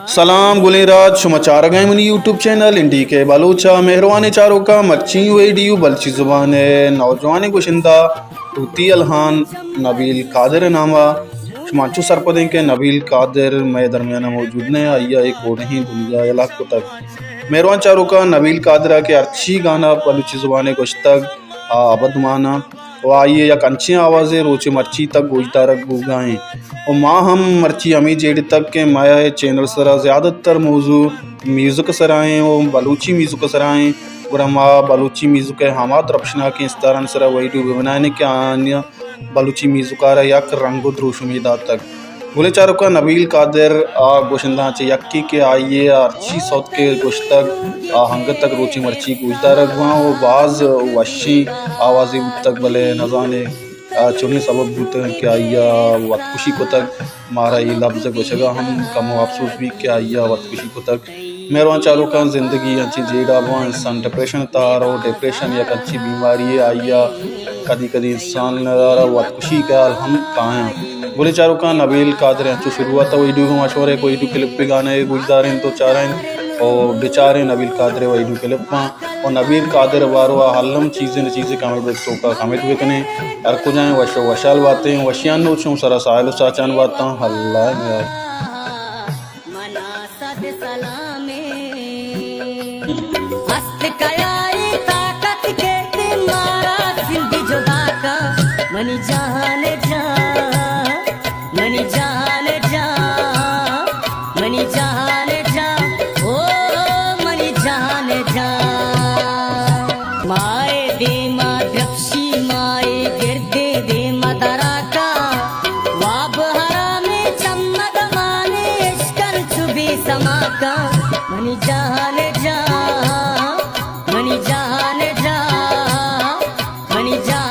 सलाम गुलेराज समाचार गए मनी यूट्यूब चैनल इंडी के बलूचा मेहरबानी चारों का मच्छी वीडियो बल्ची जुबान है नौजवान गुशिंदा तूती अलहान नबील कादिर नामा शुमाचू सरपदें के नबील कादिर मैं दरमियान मौजूद ने आइया एक हो नहीं दुनिया इलाक तक मेहरबान चारों का नबील कादिरा के अच्छी गाना बलूची जुबान कुछ तक अबदमाना वो आइए या कंची आवाज़ें रोचे मर्ची तक गोजदारक गुगाएँ और माँ हम मर्ची अमी जेड तक के माया चैनल सरा ज़्यादातर मौजू म्यूज़िक सराएँ और बलूची म्यूज़िक सराएँ और हम बलूची म्यूज़िक हमाद रपशना के इस तरह सरा वीडियो बनाने के आन्य बलूची म्यूज़िक आ रहा यक रंगो द्रोशुमीदा तक बोले चारों का नबील कादिर गोशंदा चे यक्की के आइए अच्छी सौत के गोश तक हंग तक रोची मर्ची गुजदा रखवा वो बाज वशी आवाज़ी तक भले नजाने चुने सबब बूत के आइया वत खुशी को तक मारा ये लफ्ज़ गोशगा हम कम अफसोस भी के आइया वत खुशी को तक मेहरबान चारों का ज़िंदगी अच्छी जेड़ा वो इंसान डिप्रेशन तार और डिप्रेशन या अच्छी बीमारी आइया कदी कदी इंसान नज़ारा वत खुशी का हम कहाँ बोले चारों का नबील कादिर अच्छी शुरुआत वीडियो को मशहूर है कोई क्लिप पे गाने गुजदार तो चार हैं और बेचारे नबील कादिर वीडियो क्लिप और नबील कादिर वारो हल्लम चीज़ें कमेंट तो का कमेंट भी कने हर को जाए वशो वशाल बातें वशियान नोचों सरा साहिल चाचान बातें हल्ला मनी जान जा मनी जान जा मनी जान जा ओ मनी जान जा माए दे मा द्रक्षी माए गिरदे दे मदरा का वाब हरा में चम्मद माने इश्कर चुबी समा का मनी जान जा मनी जान जा मनी जान